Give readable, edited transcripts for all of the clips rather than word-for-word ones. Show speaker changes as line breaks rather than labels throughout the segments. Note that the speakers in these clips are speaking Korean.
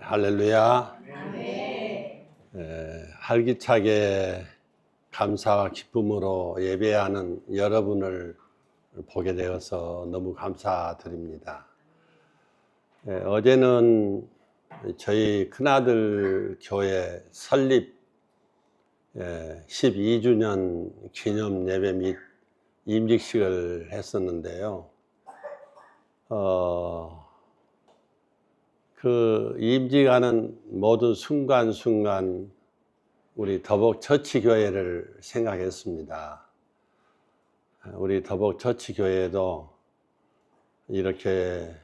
할렐루야. 활기차게 감사와 기쁨으로 예배하는 여러분을 보게 되어서 너무 감사드립니다. 어제는 저희 큰아들 교회 설립 12주년 기념 예배 및 임직식을 했었는데요. 그 임직하는 모든 순간순간 우리 더복처치교회를 생각했습니다. 우리 더복처치교회도 이렇게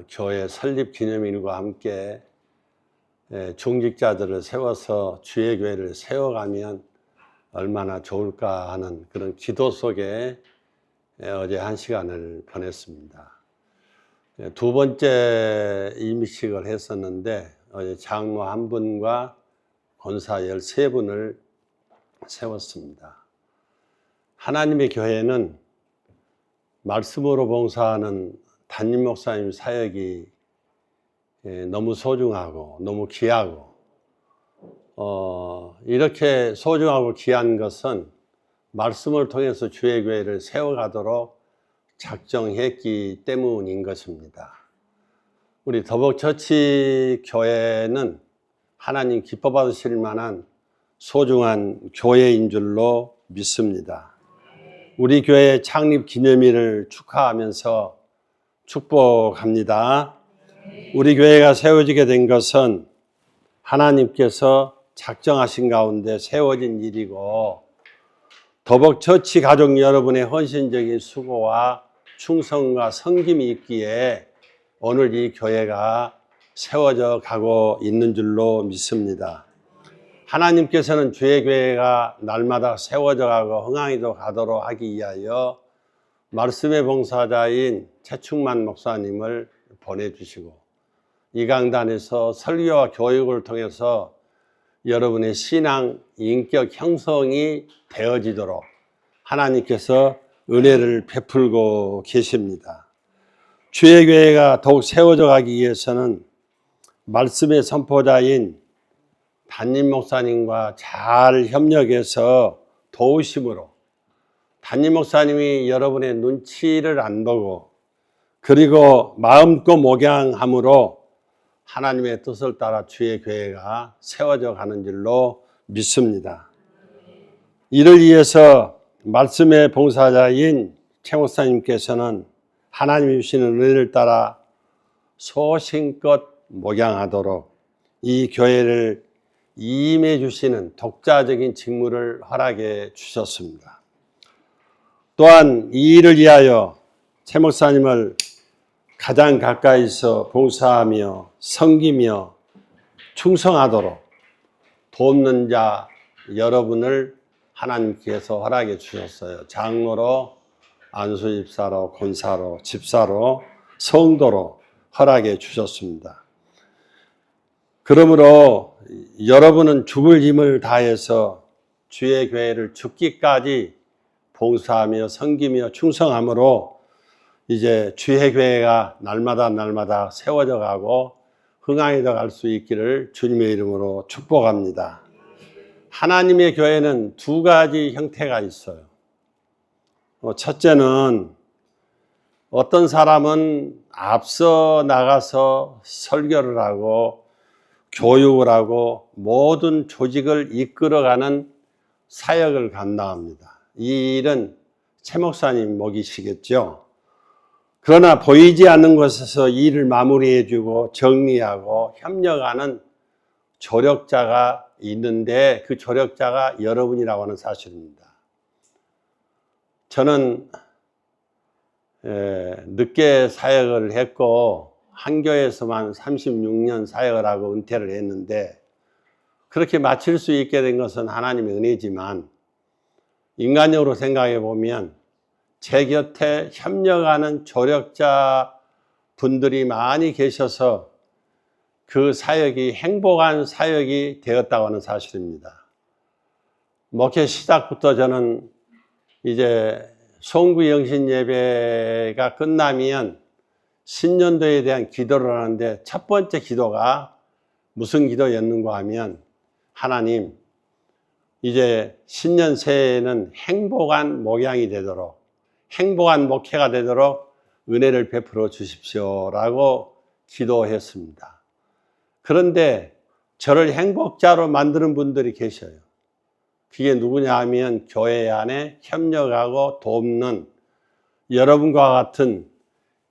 교회 설립 기념일과 함께 중직자들을 세워서 주의 교회를 세워가면 얼마나 좋을까 하는 그런 기도 속에 어제 한 시간을 보냈습니다. 두 번째 임직식을 했었는데 어제 장로 한 분과 권사 13분을 세웠습니다. 하나님의 교회는 말씀으로 봉사하는 담임 목사님 사역이 너무 소중하고 너무 귀하고 이렇게 소중하고 귀한 것은 말씀을 통해서 주의 교회를 세워가도록 작정했기 때문인 것입니다. 우리 더복처치 교회는 하나님 기뻐 받으실 만한 소중한 교회인 줄로 믿습니다. 우리 교회 창립 기념일을 축하하면서 축복합니다. 우리 교회가 세워지게 된 것은 하나님께서 작정하신 가운데 세워진 일이고 더복처치 가족 여러분의 헌신적인 수고와 충성과 섬김이 있기에 오늘 이 교회가 세워져 가고 있는 줄로 믿습니다. 하나님께서는 주의 교회가 날마다 세워져 가고 흥황히도 가도록 하기 위하여 말씀의 봉사자인 최충만 목사님을 보내주시고 이 강단에서 설교와 교육을 통해서 여러분의 신앙, 인격 형성이 되어지도록 하나님께서 은혜를 베풀고 계십니다. 주의 교회가 더욱 세워져 가기 위해서는 말씀의 선포자인 담임 목사님과 잘 협력해서 도우심으로 담임 목사님이 여러분의 눈치를 안 보고 그리고 마음껏 목양함으로 하나님의 뜻을 따라 주의 교회가 세워져 가는 줄로 믿습니다. 이를 위해서 말씀의 봉사자인 최 목사님께서는 하나님이 주시는 은혜를 따라 소신껏 목양하도록 이 교회를 임해 주시는 독자적인 직무를 허락해 주셨습니다. 또한 이 일을 위하여 최 목사님을 가장 가까이서 봉사하며 섬기며 충성하도록 돕는 자 여러분을 하나님께서 허락해 주셨어요. 장로로, 안수집사로, 권사로, 집사로, 성도로 허락해 주셨습니다. 그러므로 여러분은 죽을 힘을 다해서 주의 교회를 죽기까지 봉사하며 섬기며 충성함으로 이제 주의 교회가 날마다 세워져 가고 흥황히도 갈 수 있기를 주님의 이름으로 축복합니다. 하나님의 교회는 두 가지 형태가 있어요. 첫째는 어떤 사람은 앞서 나가서 설교를 하고 교육을 하고 모든 조직을 이끌어가는 사역을 감당합니다. 이 일은 최 목사님 목이시겠죠. 그러나 보이지 않는 곳에서 일을 마무리해주고 정리하고 협력하는 조력자가 있는데 그 조력자가 여러분이라고 하는 사실입니다. 저는 늦게 사역을 했고 한 교회에서만 36년 사역을 하고 은퇴를 했는데 그렇게 마칠 수 있게 된 것은 하나님의 은혜지만 인간적으로 생각해 보면 제 곁에 협력하는 조력자 분들이 많이 계셔서 그 사역이 행복한 사역이 되었다고 하는 사실입니다. 목회 시작부터 저는 이제 송구 영신 예배가 끝나면 신년도에 대한 기도를 하는데 첫 번째 기도가 무슨 기도였는가 하면, 하나님, 이제 신년 새해에는 행복한 목양이 되도록, 행복한 목회가 되도록 은혜를 베풀어 주십시오라고 기도했습니다. 그런데 저를 행복자로 만드는 분들이 계셔요. 그게 누구냐 하면 교회 안에 협력하고 돕는 여러분과 같은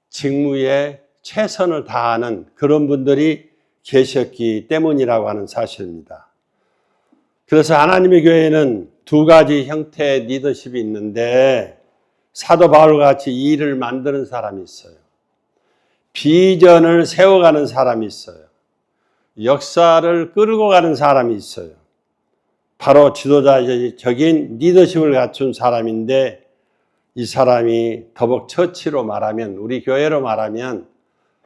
직무에 최선을 다하는 그런 분들이 계셨기 때문이라고 하는 사실입니다. 그래서 하나님의 교회에는 두 가지 형태의 리더십이 있는데, 사도 바울과 같이 일을 만드는 사람이 있어요. 비전을 세워가는 사람이 있어요. 역사를 끌고 가는 사람이 있어요. 바로 지도자적인 리더십을 갖춘 사람인데, 이 사람이 더벅처치로 말하면, 우리 교회로 말하면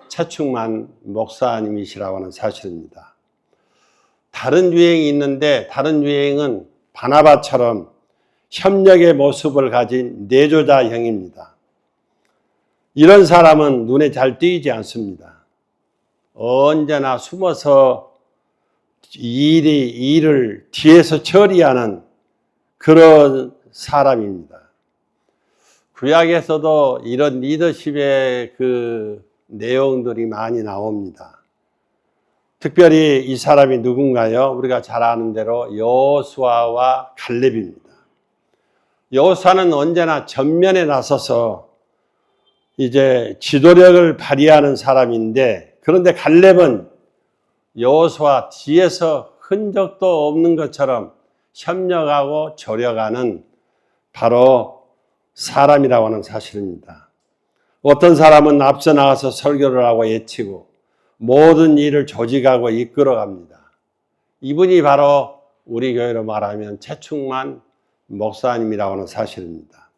최충만 목사님이시라고 하는 사실입니다. 다른 유행이 있는데, 다른 유행은 바나바처럼 협력의 모습을 가진 내조자형입니다. 이런 사람은 눈에 잘 띄지 않습니다. 언제나 숨어서 일을 뒤에서 처리하는 그런 사람입니다. 구약에서도 이런 리더십의 그 내용들이 많이 나옵니다. 특별히 이 사람이 누군가요? 우리가 잘 아는 대로 여호수아와 갈렙입니다. 여호수아는 언제나 전면에 나서서 이제 지도력을 발휘하는 사람인데, 그런데 갈렙은 여호수아 뒤에서 흔적도 없는 것처럼 협력하고 조력하는 바로 사람이라고 하는 사실입니다. 어떤 사람은 앞서 나가서 설교를 하고 외치고 모든 일을 조직하고 이끌어갑니다. 이분이 바로 우리 교회로 말하면 최충만 목사님이라고 하는 사실입니다.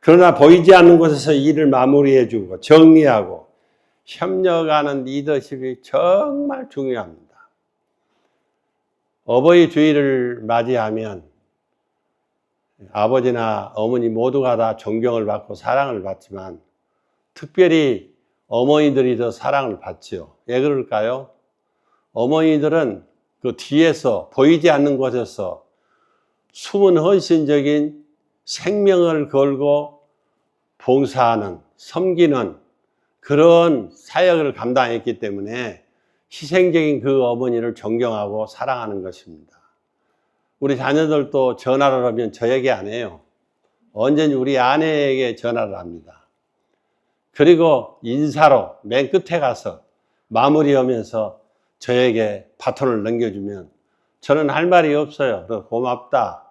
그러나 보이지 않는 곳에서 일을 마무리해주고 정리하고 협력하는 리더십이 정말 중요합니다. 어버이 주일을 맞이하면 아버지나 어머니 모두가 다 존경을 받고 사랑을 받지만, 특별히 어머니들이 더 사랑을 받지요. 왜 그럴까요? 어머니들은 그 뒤에서 보이지 않는 곳에서 숨은 헌신적인 생명을 걸고 봉사하는, 섬기는 그런 사역을 감당했기 때문에 희생적인 그 어머니를 존경하고 사랑하는 것입니다. 우리 자녀들도 전화를 하면 저에게 안 해요. 언제든지 우리 아내에게 전화를 합니다. 그리고 인사로 맨 끝에 가서 마무리하면서 저에게 바톤을 넘겨주면 저는 할 말이 없어요. 고맙다.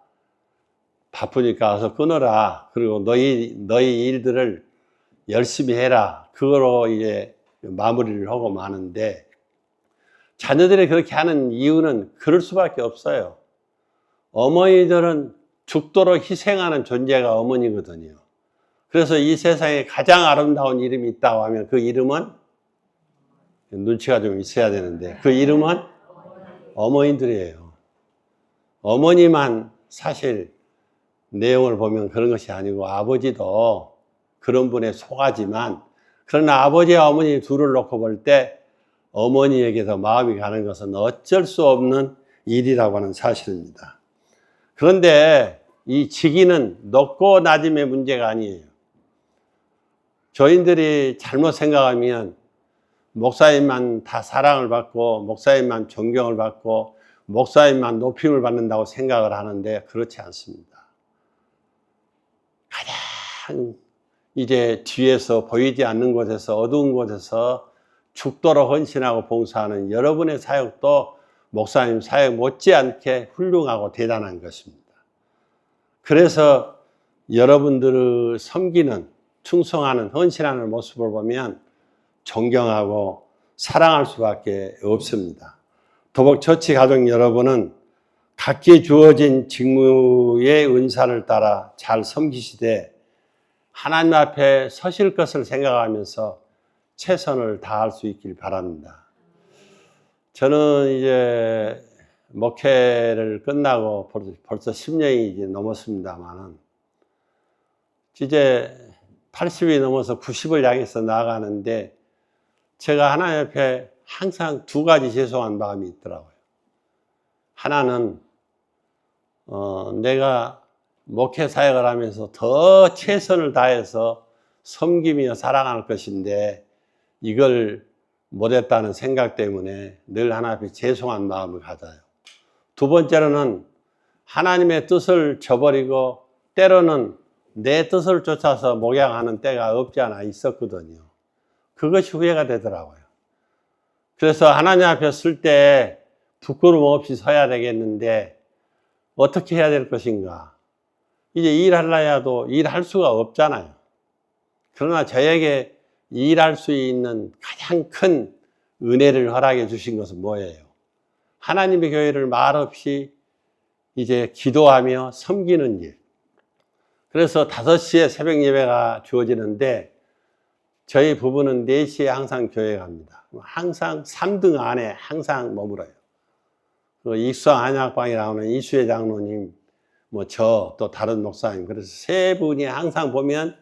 바쁘니까 와서 끊어라. 그리고 너희 일들을 열심히 해라. 그거로 이제 마무리를 하고 마는데, 자녀들이 그렇게 하는 이유는 그럴 수밖에 없어요. 어머니들은 죽도록 희생하는 존재가 어머니거든요. 그래서 이 세상에 가장 아름다운 이름이 있다고 하면 그 이름은, 눈치가 좀 있어야 되는데, 그 이름은 어머니들이에요. 어머니만 사실 내용을 보면 그런 것이 아니고 아버지도 그런 분에 속하지만, 그러나 아버지와 어머니 둘을 놓고 볼 때 어머니에게서 마음이 가는 것은 어쩔 수 없는 일이라고 하는 사실입니다. 그런데 이 직위는 높고 낮음의 문제가 아니에요. 교인들이 잘못 생각하면 목사님만 다 사랑을 받고 목사님만 존경을 받고 목사님만 높임을 받는다고 생각을 하는데, 그렇지 않습니다. 가장 이제 뒤에서 보이지 않는 곳에서, 어두운 곳에서 죽도록 헌신하고 봉사하는 여러분의 사역도 목사님 사역 못지않게 훌륭하고 대단한 것입니다. 그래서 여러분들을 섬기는, 충성하는, 헌신하는 모습을 보면 존경하고 사랑할 수밖에 없습니다. 도복처치 가족 여러분은 각기 주어진 직무의 은사를 따라 잘 섬기시되 하나님 앞에 서실 것을 생각하면서 최선을 다할 수 있길 바랍니다. 저는 이제 목회를 끝나고 벌써 10년이 이제 넘었습니다만은, 이제 80이 넘어서 90을 향해서 나아가는데, 제가 하나님 앞에 항상 두 가지 죄송한 마음이 있더라고요. 하나는 내가 목회 사역을 하면서 더 최선을 다해서 섬기며 살아갈 것인데 이걸 못했다는 생각 때문에 늘 하나님 앞에 죄송한 마음을 가져요. 두 번째로는 하나님의 뜻을 저버리고 때로는 내 뜻을 쫓아서 목양하는 때가 없지 않아 있었거든요. 그것이 후회가 되더라고요. 그래서 하나님 앞에 설 때 부끄러움 없이 서야 되겠는데 어떻게 해야 될 것인가. 이제 일하려야도 일할 수가 없잖아요. 그러나 저에게 일할 수 있는 가장 큰 은혜를 허락해 주신 것은 뭐예요? 하나님의 교회를 말없이 이제 기도하며 섬기는 일. 그래서 5시에 새벽 예배가 주어지는데 저희 부부는 4시에 항상 교회 갑니다. 항상 3등 안에 항상 머물어요. 그 익수왕 한약방에 나오는 이수혜 장로님, 저 또 다른 목사님, 그래서 세 분이 항상 보면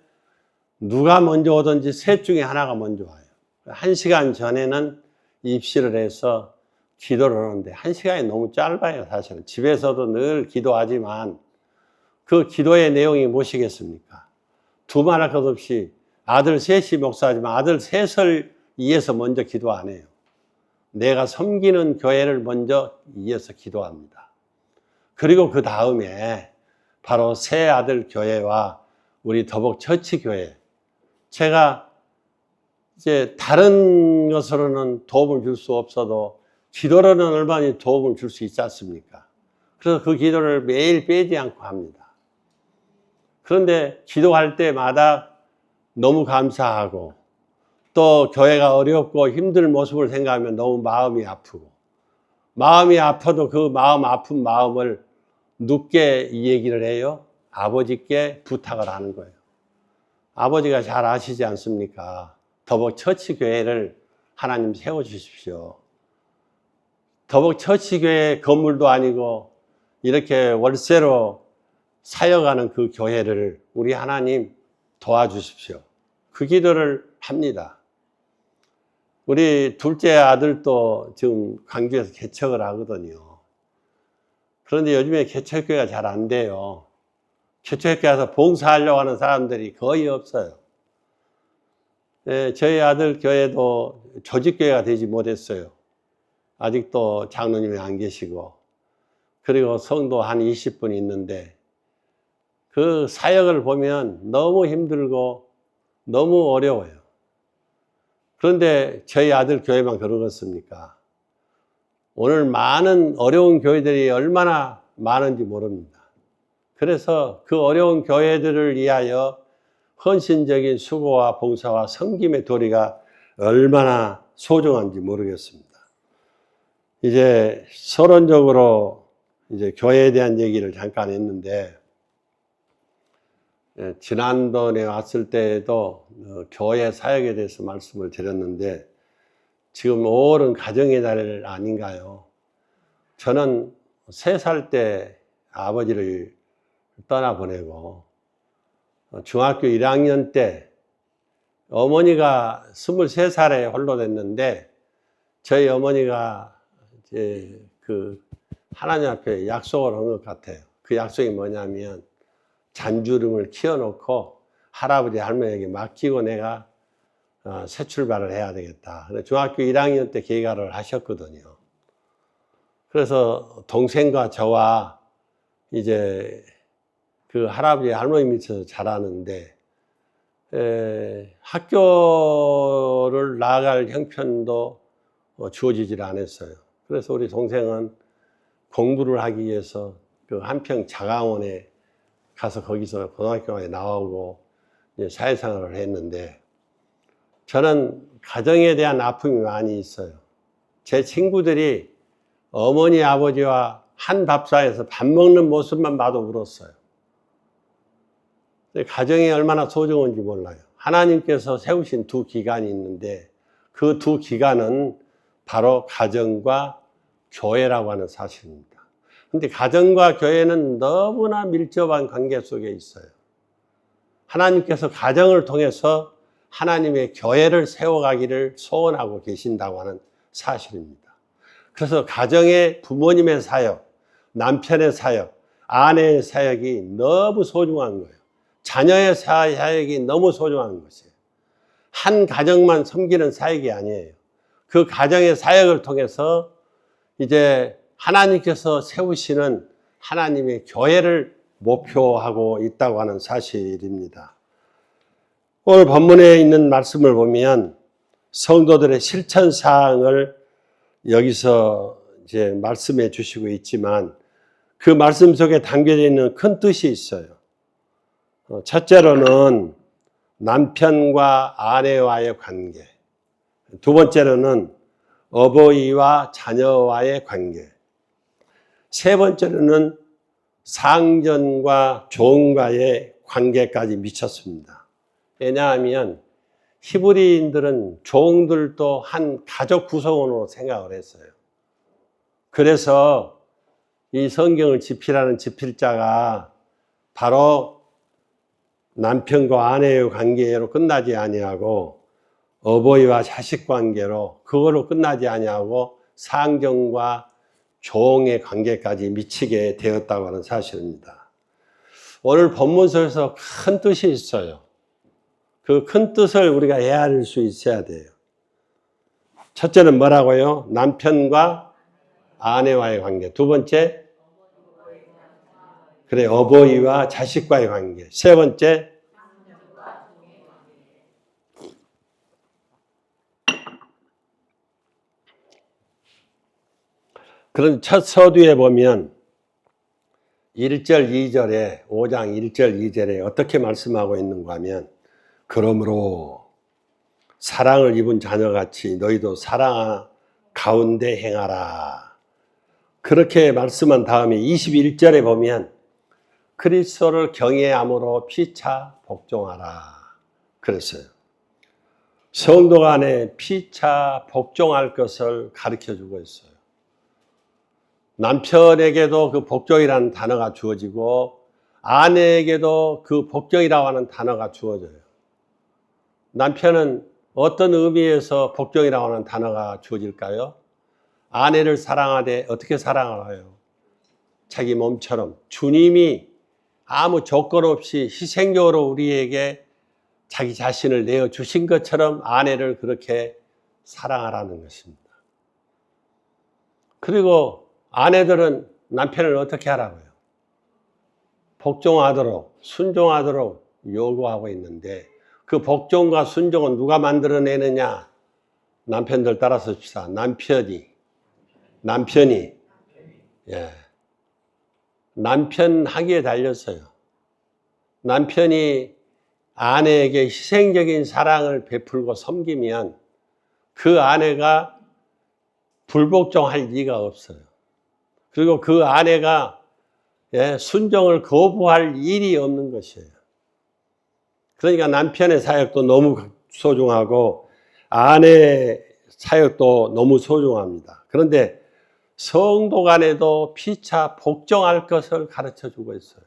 누가 먼저 오든지 셋 중에 하나가 먼저 와요. 1시간 전에는 입실을 해서 기도를 하는데 1시간이 너무 짧아요. 사실은 집에서도 늘 기도하지만 그 기도의 내용이 무엇이겠습니까? 두말할 것 없이 아들 셋이 목사지만 아들 셋을 위해서 먼저 기도 안 해요. 내가 섬기는 교회를 먼저 위해서 기도합니다. 그리고 그 다음에 바로 새 아들 교회와 우리 더복 처치 교회. 제가 이제 다른 것으로는 도움을 줄 수 없어도 기도로는 얼마나 도움을 줄 수 있지 않습니까? 그래서 그 기도를 매일 빼지 않고 합니다. 그런데 기도할 때마다 너무 감사하고 또 교회가 어렵고 힘든 모습을 생각하면 너무 마음이 아프고 마음이 아파도 그 마음 아픈 마음을 누구께 이 얘기를 해요? 아버지께 부탁을 하는 거예요. 아버지가 잘 아시지 않습니까? 더복 처치교회를 하나님 세워주십시오. 더복 처치교회 건물도 아니고 이렇게 월세로 사역하는 그 교회를 우리 하나님 도와주십시오. 그 기도를 합니다. 우리 둘째 아들도 지금 광주에서 개척을 하거든요. 그런데 요즘에 개척교회가 잘 안 돼요. 개척교회에서 봉사하려고 하는 사람들이 거의 없어요. 네, 저희 아들 교회도 조직교회가 되지 못했어요. 아직도 장로님이 안 계시고 그리고 성도 한 20분 있는데 그 사역을 보면 너무 힘들고 너무 어려워요. 그런데 저희 아들 교회만 그러겠습니까? 오늘 많은 어려운 교회들이 얼마나 많은지 모릅니다. 그래서 그 어려운 교회들을 위하여 헌신적인 수고와 봉사와 섬김의 도리가 얼마나 소중한지 모르겠습니다. 이제 서론적으로 이제 교회에 대한 얘기를 잠깐 했는데, 지난번에 왔을 때에도 교회 사역에 대해서 말씀을 드렸는데, 지금 5월은 가정의 달 아닌가요? 저는 3살 때 아버지를 떠나보내고, 중학교 1학년 때 어머니가 23살에 홀로 됐는데, 저희 어머니가 이제 그 하나님 앞에 약속을 한 것 같아요. 그 약속이 뭐냐면, 잔주름을 키워놓고 할아버지 할머니에게 맡기고 내가 새 출발을 해야 되겠다. 중학교 1학년 때 개가를 하셨거든요. 그래서 동생과 저와 이제 그 할아버지 할머니 밑에서 자라는데 학교를 나갈 형편도 주어지질 않았어요. 그래서 우리 동생은 공부를 하기 위해서 그 한평 자강원에 가서 거기서 고등학교에 나오고 이제 사회생활을 했는데, 저는 가정에 대한 아픔이 많이 있어요. 제 친구들이 어머니 아버지와 한 밥상에서 밥 먹는 모습만 봐도 울었어요. 가정이 얼마나 소중한지 몰라요. 하나님께서 세우신 두 기간이 있는데 그 두 기간은 바로 가정과 교회라고 하는 사실입니다. 근데 가정과 교회는 너무나 밀접한 관계 속에 있어요. 하나님께서 가정을 통해서 하나님의 교회를 세워가기를 소원하고 계신다고 하는 사실입니다. 그래서 가정의 부모님의 사역, 남편의 사역, 아내의 사역이 너무 소중한 거예요. 자녀의 사역이 너무 소중한 것이에요. 한 가정만 섬기는 사역이 아니에요. 그 가정의 사역을 통해서 이제 하나님께서 세우시는 하나님의 교회를 목표하고 있다고 하는 사실입니다. 오늘 본문에 있는 말씀을 보면 성도들의 실천 사항을 여기서 이제 말씀해 주시고 있지만 그 말씀 속에 담겨져 있는 큰 뜻이 있어요. 첫째로는 남편과 아내와의 관계, 두 번째로는 어버이와 자녀와의 관계, 세 번째로는 상전과 종과의 관계까지 미쳤습니다. 왜냐하면 히브리인들은 종들도 한 가족 구성원으로 생각을 했어요. 그래서 이 성경을 집필하는 집필자가 바로 남편과 아내의 관계로 끝나지 아니하고 어버이와 자식 관계로 그걸로 끝나지 아니하고 상정과 종의 관계까지 미치게 되었다고 하는 사실입니다. 오늘 본문 속에서 큰 뜻이 있어요. 그 큰 뜻을 우리가 헤아릴 수 있어야 돼요. 첫째는 뭐라고요? 남편과 아내와의 관계. 두 번째, 그래, 어버이와 자식과의 관계. 세 번째, 그런 첫 서두에 보면 1절, 2절에 5장 1절, 2절에 어떻게 말씀하고 있는가 하면 그러므로 사랑을 입은 자녀같이 너희도 사랑 가운데 행하라. 그렇게 말씀한 다음에 21절에 보면 그리스도를 경외함으로 피차 복종하라. 그랬어요. 성도 간에 피차 복종할 것을 가르쳐주고 있어요. 남편에게도 그 복종이라는 단어가 주어지고 아내에게도 그 복종이라고 하는 단어가 주어져요. 남편은 어떤 의미에서 복종이라고 하는 단어가 주어질까요? 아내를 사랑하되 어떻게 사랑을 해요? 자기 몸처럼 주님이 아무 조건 없이 희생적으로 우리에게 자기 자신을 내어주신 것처럼 아내를 그렇게 사랑하라는 것입니다. 그리고 아내들은 남편을 어떻게 하라고요? 복종하도록, 순종하도록 요구하고 있는데 그 복종과 순종은 누가 만들어내느냐? 남편들 따라서 봅시다. 남편이 예. 남편 하기에 달렸어요. 남편이 아내에게 희생적인 사랑을 베풀고 섬기면 그 아내가 불복종할 리가 없어요. 그리고 그 아내가 순종을 거부할 일이 없는 것이에요. 그러니까 남편의 사역도 너무 소중하고 아내의 사역도 너무 소중합니다. 그런데 성도 간에도 피차 복종할 것을 가르쳐주고 있어요.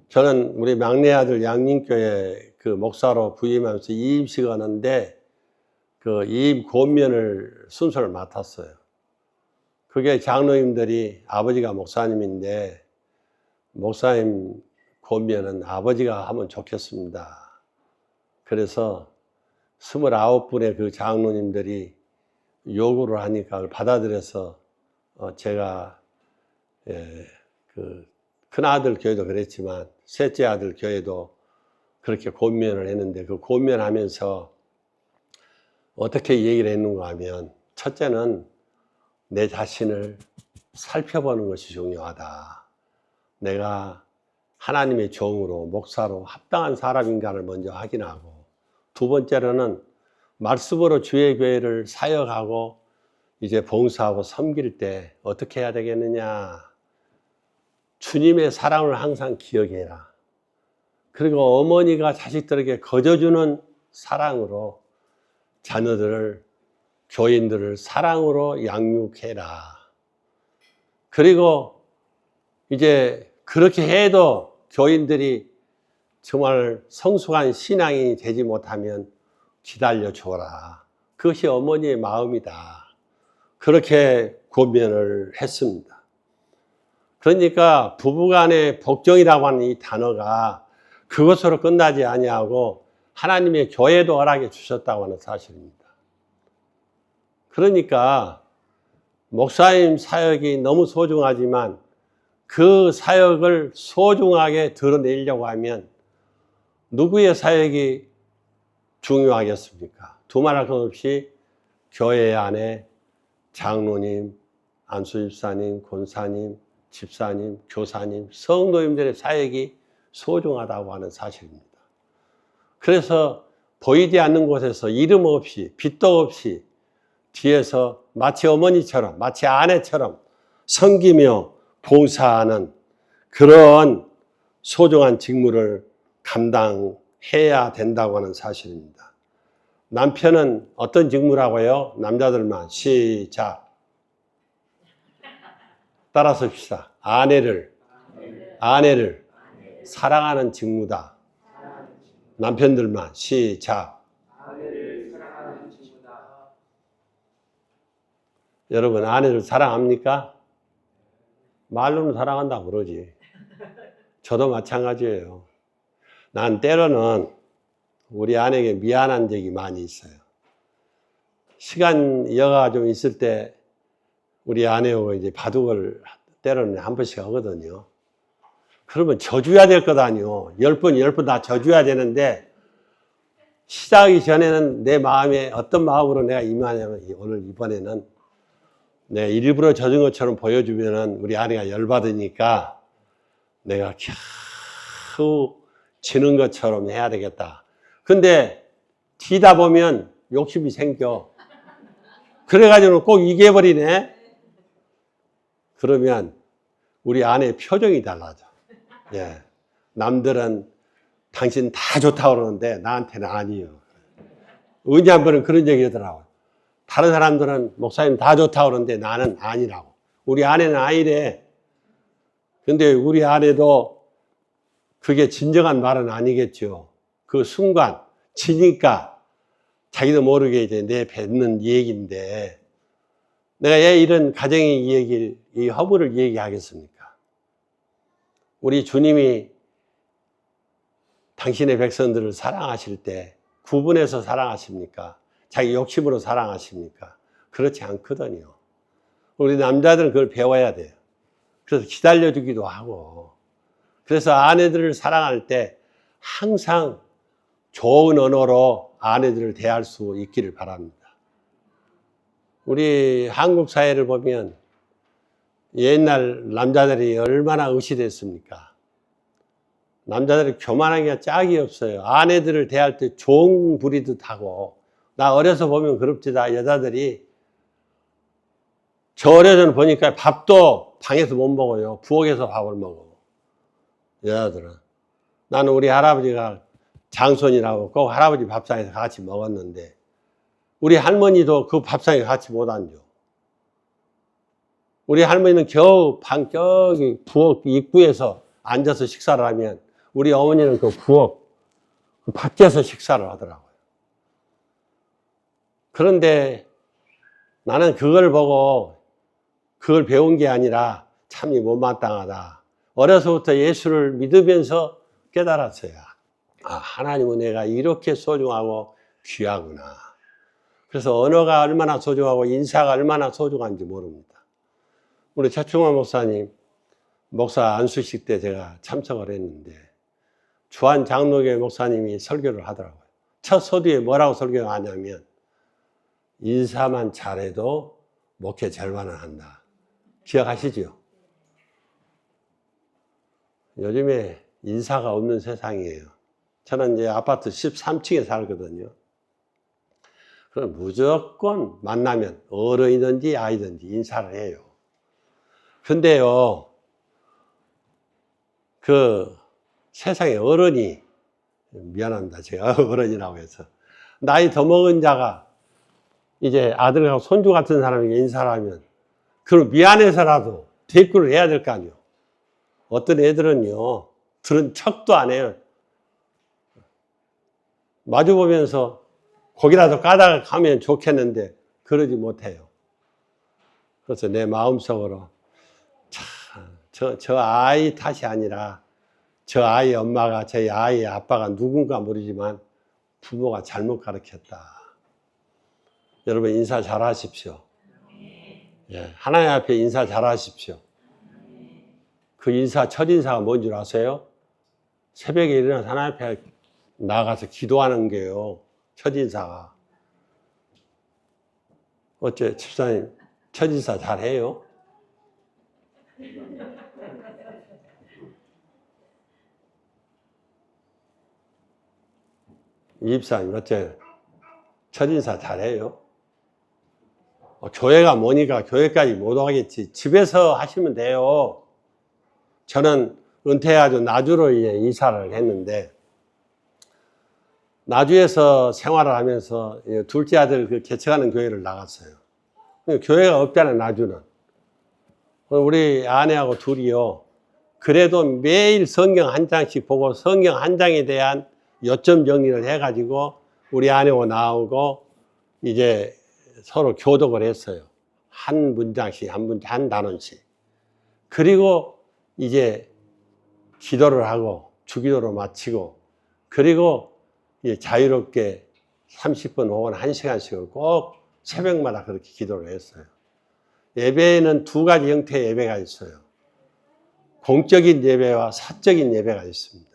저는 우리 막내 아들 양림교회 그 목사로 부임하면서 이임식 하는데 그 이임 권면을 순서를 맡았어요. 그게 장로님들이 아버지가 목사님인데 목사님 권면은 아버지가 하면 좋겠습니다. 그래서 29분의 그 장로님들이 요구를 하니까 그걸 받아들여서 제가 그 큰아들 교회도 그랬지만 셋째 아들 교회도 그렇게 권면을 했는데 그 권면하면서 어떻게 얘기를 했는가 하면 첫째는 내 자신을 살펴보는 것이 중요하다. 내가 하나님의 종으로 목사로 합당한 사람인가를 먼저 확인하고 두 번째로는 말씀으로 주의 교회를 사역하고 이제 봉사하고 섬길 때 어떻게 해야 되겠느냐. 주님의 사랑을 항상 기억해라. 그리고 어머니가 자식들에게 거저주는 사랑으로 자녀들을 교인들을 사랑으로 양육해라. 그리고 이제 그렇게 해도 교인들이 정말 성숙한 신앙이 되지 못하면 기다려줘라. 그것이 어머니의 마음이다. 그렇게 고면을 했습니다. 그러니까 부부간의 복종이라고 하는 이 단어가 그것으로 끝나지 아니하고 하나님의 교회도 허락해 주셨다고 하는 사실입니다. 그러니까 목사님 사역이 너무 소중하지만 그 사역을 소중하게 드러내려고 하면 누구의 사역이 중요하겠습니까? 두말할 것 없이 교회 안에 장로님, 안수집사님, 권사님, 집사님, 교사님, 성도님들의 사역이 소중하다고 하는 사실입니다. 그래서 보이지 않는 곳에서 이름 없이 빚도 없이 뒤에서 마치 어머니처럼 마치 아내처럼 섬기며 봉사하는 그런 소중한 직무를 감당해야 된다고 하는 사실입니다. 남편은 어떤 직무라고요? 남자들만 시작. 따라서 합시다. 아내를 사랑하는 직무다. 남편들만 시작. 여러분 아내를 사랑합니까? 말로는 사랑한다고 그러지. 저도 마찬가지예요. 난 때로는 우리 아내에게 미안한 적이 많이 있어요. 시간 여가 좀 있을 때 우리 아내하고 이제 바둑을 때로는 한 번씩 하거든요. 그러면 져줘야 될 것 아니요. 10번 다 져줘야 되는데 시작하기 전에는 내 마음에 어떤 마음으로 내가 임하냐면 오늘 이번에는 내 일부러 져준 것처럼 보여주면은 우리 아내가 열받으니까 내가 겨우 지는 것처럼 해야 되겠다. 근데 뒤다 보면 욕심이 생겨. 그래가지고 꼭 이겨버리네. 그러면 우리 아내의 표정이 달라져. 예. 남들은 당신 다 좋다고 그러는데 나한테는 아니에요. 언제 한 번은 그런 얘기 하더라고요. 다른 사람들은 목사님 다 좋다고 그러는데 나는 아니라고. 우리 아내는 아니래. 근데 우리 아내도 그게 진정한 말은 아니겠죠. 그 순간 지니까 자기도 모르게 이제 내뱉는 얘기인데 내가 왜 이런 가정의 얘기, 이 허물을 얘기하겠습니까? 우리 주님이 당신의 백성들을 사랑하실 때 구분해서 사랑하십니까? 자기 욕심으로 사랑하십니까? 그렇지 않거든요. 우리 남자들은 그걸 배워야 돼요. 그래서 기다려주기도 하고 그래서 아내들을 사랑할 때 항상 좋은 언어로 아내들을 대할 수 있기를 바랍니다. 우리 한국 사회를 보면 옛날 남자들이 얼마나 의시됐습니까? 남자들이 교만하기가 짝이 없어요. 아내들을 대할 때 종 부리듯 하고 나 어려서 보면 그럽디다. 여자들이 저 어려서는 보니까 밥도 방에서 못 먹어요. 부엌에서 밥을 먹어. 여자들은. 나는 우리 할아버지가 장손이라고 꼭 할아버지 밥상에서 같이 먹었는데 우리 할머니도 그 밥상에 같이 못 앉아. 우리 할머니는 겨우 방 저기 부엌 입구에서 앉아서 식사를 하면 우리 어머니는 그 부엌 밖에서 식사를 하더라고요. 그런데 나는 그걸 보고 그걸 배운 게 아니라 참이 못마땅하다. 어려서부터 예수를 믿으면서 깨달았어요. 아, 하나님은 내가 이렇게 소중하고 귀하구나. 그래서 언어가 얼마나 소중하고 인사가 얼마나 소중한지 모릅니다. 우리 최충원 목사님 목사 안수식 때 제가 참석을 했는데 주한 장로교회 목사님이 설교를 하더라고요. 첫 서두에 뭐라고 설교하냐면 인사만 잘해도 목회 절반은 한다. 기억하시죠? 요즘에 인사가 없는 세상이에요. 저는 이제 아파트 13층에 살거든요. 그럼 무조건 만나면 어른이든지 아이든지 인사를 해요. 근데요, 그 세상에 어른이, 미안합니다. 제가 어른이라고 해서. 나이 더 먹은 자가 이제 아들하고 손주 같은 사람에게 인사를 하면, 그럼 미안해서라도 대꾸를 해야 될 거 아니에요. 어떤 애들은요, 들은 척도 안 해요. 마주보면서 고기라도 까다가 가면 좋겠는데 그러지 못해요. 그래서 내 마음속으로 저 아이 탓이 아니라 저 아이 엄마가 저 아이 아빠가 누군가 모르지만 부모가 잘못 가르쳤다. 여러분 인사 잘 하십시오. 예, 하나님 앞에 인사 잘 하십시오. 그 인사, 첫 인사가 뭔 줄 아세요? 새벽에 일어나서 하나님 앞에 나가서 기도하는 게요. 첫 인사가. 어째 집사님 첫 인사 잘해요? 이 집사님 어째 첫 인사 잘해요? 교회가 뭐니까 교회까지 못 오겠지. 집에서 하시면 돼요. 저는 은퇴해가지고 나주로 이사를 했는데 나주에서 생활을 하면서 둘째 아들 그 개척하는 교회를 나갔어요. 교회가 없잖아요, 나주는. 우리 아내하고 둘이요. 그래도 매일 성경 한 장씩 보고 성경 한 장에 대한 요점 정리를 해가지고 우리 아내하고 나오고 이제 서로 교독을 했어요. 한 문장씩, 한 단원씩. 그리고 이제 기도를 하고 주기도로 마치고 그리고 자유롭게 30분 혹은 1시간씩을 꼭 새벽마다 그렇게 기도를 했어요. 예배에는 두 가지 형태의 예배가 있어요. 공적인 예배와 사적인 예배가 있습니다.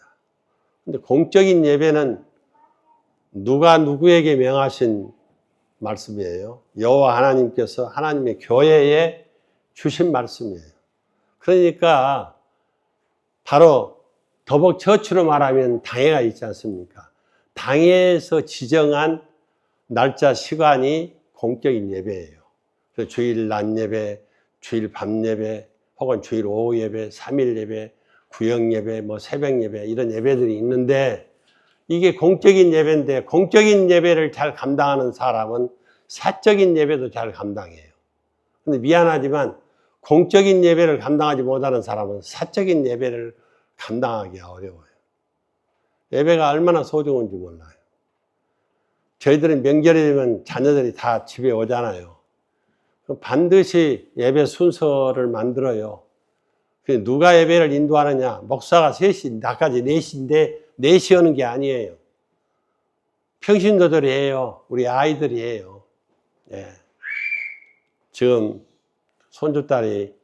근데 공적인 예배는 누가 누구에게 명하신 말씀이에요. 여호와 하나님께서 하나님의 교회에 주신 말씀이에요. 그러니까 바로 더벅처치로 말하면 당회가 있지 않습니까? 당회에서 지정한 날짜 시간이 공적인 예배예요. 그래서 주일 낮 예배, 주일 밤 예배, 혹은 주일 오후 예배, 3일 예배, 구역 예배, 새벽 예배 이런 예배들이 있는데 이게 공적인 예배인데 공적인 예배를 잘 감당하는 사람은 사적인 예배도 잘 감당해요. 근데 미안하지만 공적인 예배를 감당하지 못하는 사람은 사적인 예배를 감당하기가 어려워요. 예배가 얼마나 소중한지 몰라요. 저희들은 명절이 되면 자녀들이 다 집에 오잖아요. 반드시 예배 순서를 만들어요. 누가 예배를 인도하느냐? 목사가 3시, 나까지 4시인데 4시 오는 게 아니에요. 평신도들이 해요. 우리 아이들이 해요. 예. 지금 손주딸이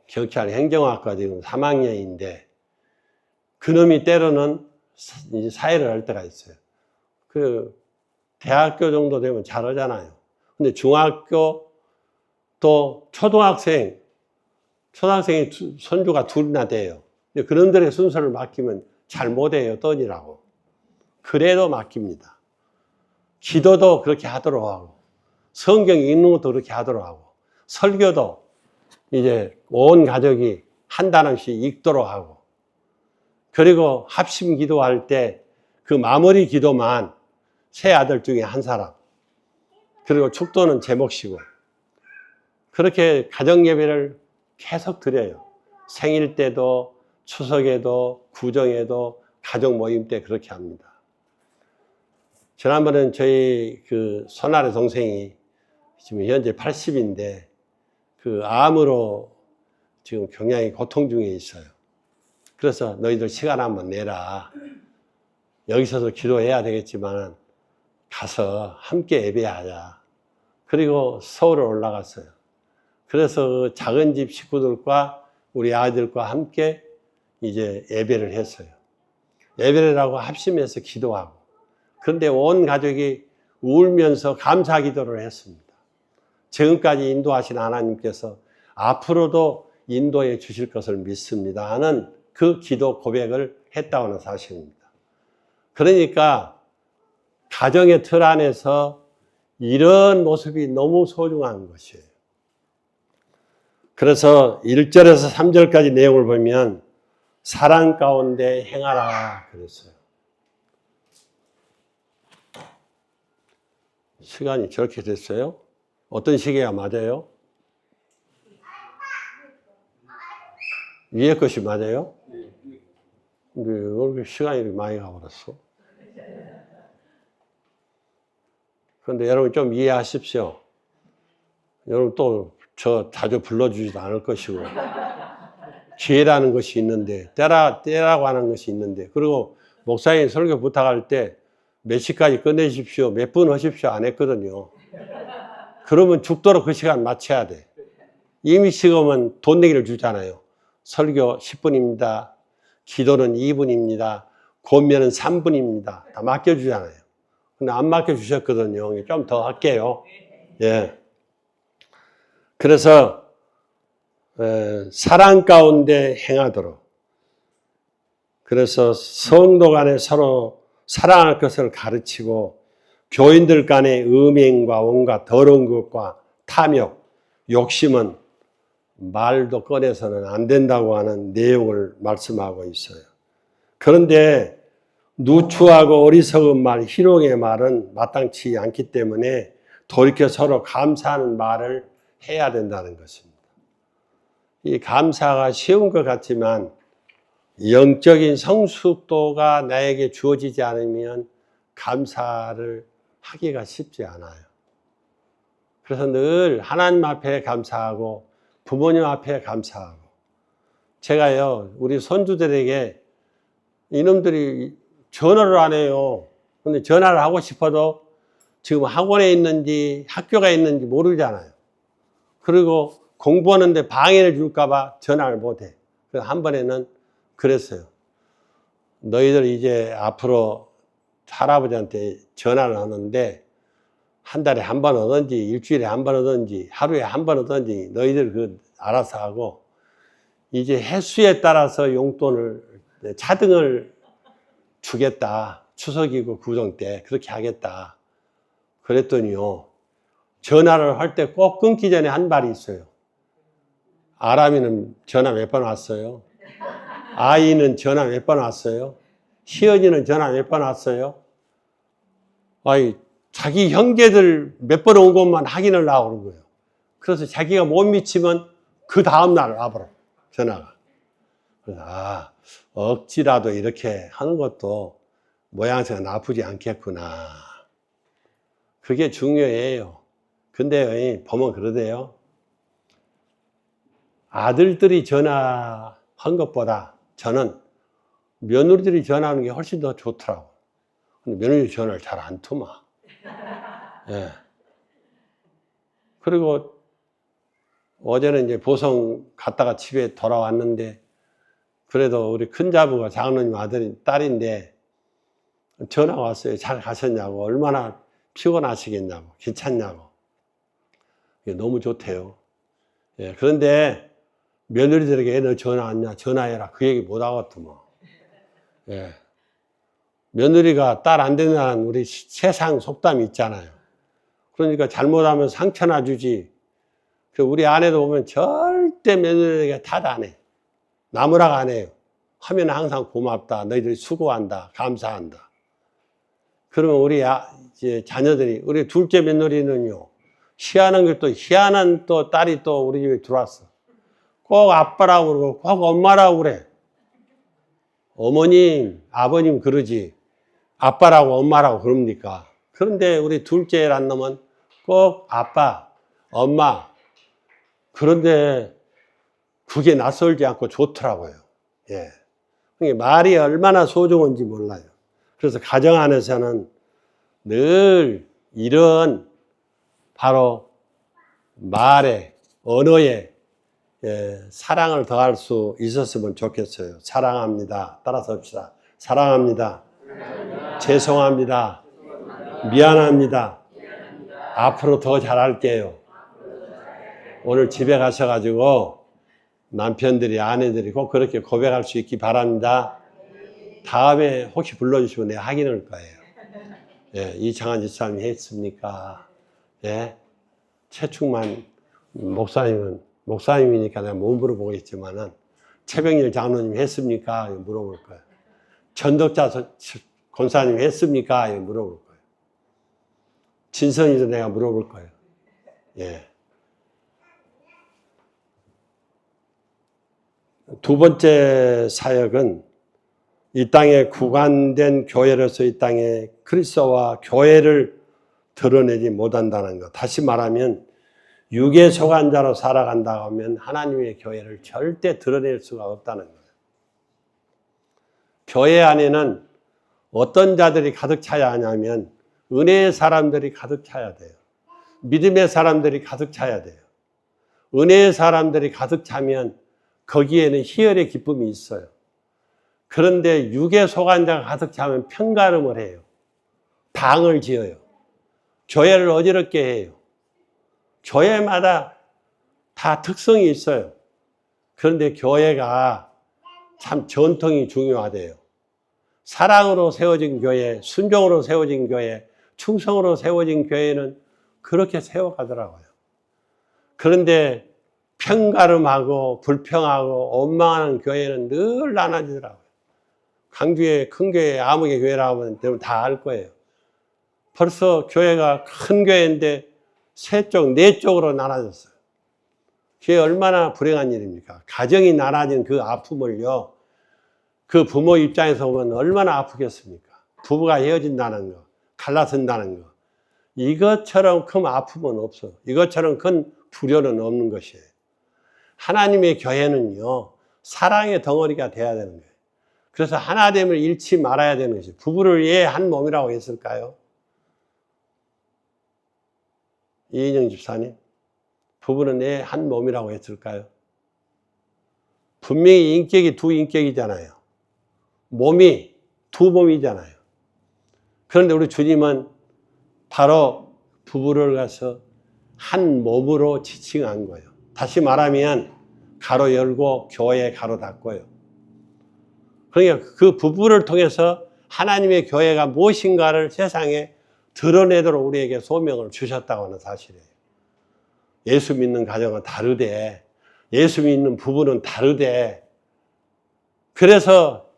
경찰 행정학과 지금 3학년인데 그놈이 때로는 이제 사회를 할 때가 있어요. 그 대학교 정도 되면 잘하잖아요. 근데 중학교 또 초등학생이 손주가 둘이나 돼요. 그런들의 순서를 맡기면 잘 못해요. 떠니라고. 그래도 맡깁니다. 기도도 그렇게 하도록 하고 성경 읽는 것도 그렇게 하도록 하고 설교도 이제 온 가족이 한 단원씩 읽도록 하고 그리고 합심 기도할 때 그 마무리 기도만 세 아들 중에 한 사람 그리고 축도는 제 몫이고 그렇게 가정 예배를 계속 드려요. 생일 때도 추석에도 구정에도 가족 모임 때 그렇게 합니다. 지난번엔 저희 그 손아래 동생이 지금 현재 80인데 그 암으로 지금 굉장히 고통 중에 있어요. 그래서 너희들 시간 한번 내라. 여기서도 기도해야 되겠지만 가서 함께 예배하자. 그리고 서울에 올라갔어요. 그래서 작은 집 식구들과 우리 아이들과 함께 이제 예배를 했어요. 예배를 하고 합심해서 기도하고. 그런데 온 가족이 울면서 감사 기도를 했습니다. 지금까지 인도하신 하나님께서 앞으로도 인도해 주실 것을 믿습니다 하는 그 기도 고백을 했다는 사실입니다. 그러니까 가정의 틀 안에서 이런 모습이 너무 소중한 것이에요. 그래서 1절에서 3절까지 내용을 보면 사랑 가운데 행하라 그랬어요. 시간이 저렇게 됐어요? 어떤 시계가 맞아요? 위에 것이 맞아요? 근데 왜 이렇게 시간이 많이 가버렸어? 그런데 여러분 좀 이해하십시오. 여러분 또 저 자주 불러주지도 않을 것이고, 기회라는 것이 있는데, 때라고 하는 것이 있는데, 그리고 목사님 설교 부탁할 때 몇 시까지 끝내십시오, 몇 분 하십시오 안 했거든요. 그러면 죽도록 그 시간 맞춰야 돼. 이미 시험은 돈 내기를 주잖아요. 설교 10분입니다. 기도는 2분입니다. 권면은 3분입니다. 다 맡겨주잖아요. 근데 안 맡겨주셨거든요. 좀 더 할게요. 예. 그래서 사랑 가운데 행하도록. 그래서 성도 간에 서로 사랑할 것을 가르치고 교인들 간의 음행과 온갖 더러운 것과 탐욕, 욕심은 말도 꺼내서는 안 된다고 하는 내용을 말씀하고 있어요. 그런데 누추하고 어리석은 말, 희롱의 말은 마땅치 않기 때문에 돌이켜 서로 감사하는 말을 해야 된다는 것입니다. 이 감사가 쉬운 것 같지만 영적인 성숙도가 나에게 주어지지 않으면 감사를 하기가 쉽지 않아요. 그래서 늘 하나님 앞에 감사하고 부모님 앞에 감사하고, 제가요 우리 손주들에게 이놈들이 전화를 안 해요. 근데 전화를 하고 싶어도 지금 학원에 있는지 학교가 있는지 모르잖아요. 그리고 공부하는데 방해를 줄까 봐 전화를 못해. 그래서 한 번에는 그랬어요. 너희들 이제 앞으로 할아버지한테 전화를 하는데 한 달에 한 번 오든지 일주일에 한 번 오든지 하루에 한 번 오든지 너희들 그 알아서 하고, 이제 횟수에 따라서 용돈을 차등을 주겠다. 추석이고 구정 때 그렇게 하겠다. 그랬더니요, 전화를 할 때 꼭 끊기 전에 한 말이 있어요. 아람이는 전화 몇 번 왔어요? 아이는 전화 몇 번 왔어요? 시연이는 전화 몇 번 왔어요? 아이, 자기 형제들 몇 번 온 것만 확인을 나오는 거예요. 그래서 자기가 못 미치면 그 다음날 와버려, 전화가. 그래서 억지라도 이렇게 하는 것도 모양새가 나쁘지 않겠구나. 그게 중요해요. 근데 보면 그러대요. 아들들이 전화한 것보다 저는 며느리들이 전화하는 게 훨씬 더 좋더라고. 근데 며느리 전화를 잘 안 투마. 예. 그리고 어제는 이제 보성 갔다가 집에 돌아왔는데, 그래도 우리 큰자부가 장로님 딸인데 전화 왔어요. 잘 가셨냐고, 얼마나 피곤하시겠냐고, 괜찮냐고. 이게 너무 좋대요. 예. 그런데 며느리들에게 너 전화 왔냐? 전화해라. 그 얘기 못 하겠더만. 예. 며느리가 딸 안 된다는 우리 세상 속담이 있잖아요. 그러니까 잘못하면 상처나 주지. 우리 아내도 보면 절대 며느리에게 탓 안 해. 나무라고 안 해요. 하면 항상 고맙다. 너희들이 수고한다. 감사한다. 그러면 우리 이제 자녀들이, 우리 둘째 며느리는요, 희한한 게 또 희한한 또 딸이 또 우리 집에 들어왔어. 꼭 아빠라고 그러고 꼭 엄마라고 그래. 어머님, 아버님 그러지. 아빠라고 엄마라고 그럽니까? 그런데 우리 둘째란 놈은 꼭 아빠, 엄마. 그런데 그게 낯설지 않고 좋더라고요. 예. 말이 얼마나 소중한지 몰라요. 그래서 가정 안에서는 늘 이런 바로 말에, 언어에 사랑을 더할 수 있었으면 좋겠어요. 사랑합니다. 따라서 합시다. 사랑합니다. 죄송합니다. 미안합니다. 앞으로 더 잘할게요. 오늘 집에 가셔가지고 남편들이, 아내들이 꼭 그렇게 고백할 수 있기 바랍니다. 다음에 혹시 불러주시면 내가 확인할 거예요. 예, 이창환 집사님이 했습니까? 예, 최충만 목사님이니까 내가 못 물어보겠지만은 최병일 장로님 했습니까? 물어볼 거예요. 전덕자 권사님 했습니까? 물어볼 거예요. 진선이도 내가 물어볼 거예요. 예. 두 번째 사역은 이 땅에 구간된 교회로서 이 땅에 그리스도와 교회를 드러내지 못한다는 것. 다시 말하면 육에 속한 자로 살아간다고 하면 하나님의 교회를 절대 드러낼 수가 없다는 거예요. 교회 안에는 어떤 자들이 가득 차야 하냐면 은혜의 사람들이 가득 차야 돼요. 믿음의 사람들이 가득 차야 돼요. 은혜의 사람들이 가득 차면 거기에는 희열의 기쁨이 있어요. 그런데 육에 속한 자가 가득 차면 편가름을 해요. 방을 지어요. 교회를 어지럽게 해요. 교회마다 다 특성이 있어요. 그런데 교회가 참 전통이 중요하대요. 사랑으로 세워진 교회, 순종으로 세워진 교회, 충성으로 세워진 교회는 그렇게 세워가더라고요. 그런데 편가름하고 불평하고 원망하는 교회는 늘 나눠지더라고요. 강주에 큰 교회, 아무개 교회라고 하면 다 알 거예요. 벌써 교회가 큰 교회인데 세 쪽, 네 쪽으로 나눠졌어요. 그게 얼마나 불행한 일입니까? 가정이 나눠진 그 아픔을요, 그 부모 입장에서 보면 얼마나 아프겠습니까? 부부가 헤어진다는 거, 갈라선다는 거. 이것처럼 큰 아픔은 없어. 이것처럼 큰 불효는 없는 것이에요. 하나님의 교회는요, 사랑의 덩어리가 돼야 되는 거예요. 그래서 하나됨을 잃지 말아야 되는 것이에요. 부부를 왜 한 몸이라고 했을까요? 이인영 집사님, 부부는 왜 한 몸이라고 했을까요? 분명히 인격이 두 인격이잖아요. 몸이 두 몸이잖아요. 그런데 우리 주님은 바로 부부를 가서 한 몸으로 지칭한 거예요. 다시 말하면 가로 열고 교회 가로 닫고요. 그러니까 그 부부를 통해서 하나님의 교회가 무엇인가를 세상에 드러내도록 우리에게 소명을 주셨다고 하는 사실이에요. 예수 믿는 가정은 다르대. 예수 믿는 부부는 다르대. 그래서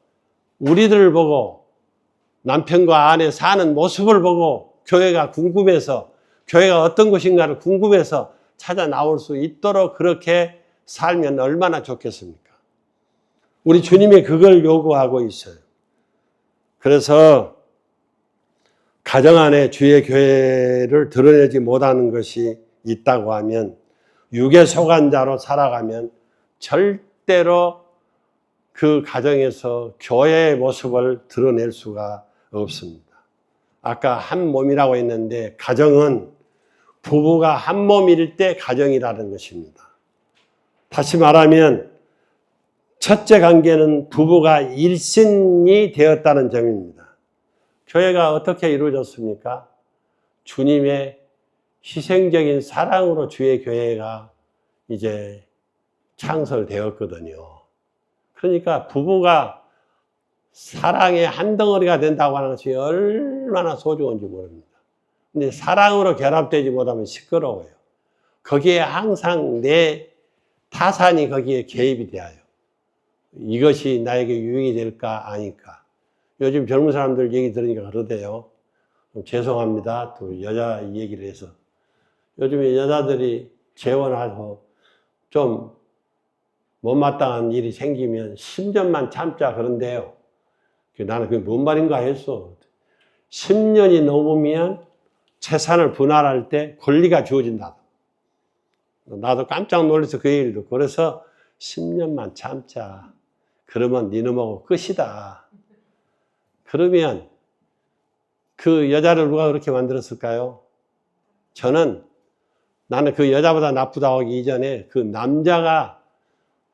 우리들을 보고 남편과 아내 사는 모습을 보고 교회가 궁금해서, 교회가 어떤 곳인가를 궁금해서 찾아 나올 수 있도록 그렇게 살면 얼마나 좋겠습니까? 우리 주님이 그걸 요구하고 있어요. 그래서 가정 안에 주의 교회를 드러내지 못하는 것이 있다고 하면, 육에 속한 자로 살아가면 절대로 그 가정에서 교회의 모습을 드러낼 수가 없습니다. 아까 한 몸이라고 했는데, 가정은 부부가 한 몸일 때 가정이라는 것입니다. 다시 말하면 첫째 관계는 부부가 일신이 되었다는 점입니다. 교회가 어떻게 이루어졌습니까? 주님의 희생적인 사랑으로 주의 교회가 이제 창설되었거든요. 그러니까 부부가 사랑의 한 덩어리가 된다고 하는 것이 얼마나 소중한지 모릅니다. 근데 사랑으로 결합되지 못하면 시끄러워요. 거기에 항상 내 타산이 거기에 개입이 돼요. 이것이 나에게 유익이 될까 아닐까. 요즘 젊은 사람들 얘기 들으니까 그러대요. 죄송합니다. 또 여자 얘기를 해서. 요즘에 여자들이 재혼하고 좀 못마땅한 일이 생기면 10년만 참자 그런데요. 나는 그게 뭔 말인가 했어. 10년이 넘으면 재산을 분할할 때 권리가 주어진다. 나도 깜짝 놀라서 그 얘기를 듣고, 그래서 10년만 참자. 그러면 니놈하고 끝이다. 그러면 그 여자를 누가 그렇게 만들었을까요? 나는 그 여자보다 나쁘다고 하기 이전에 그 남자가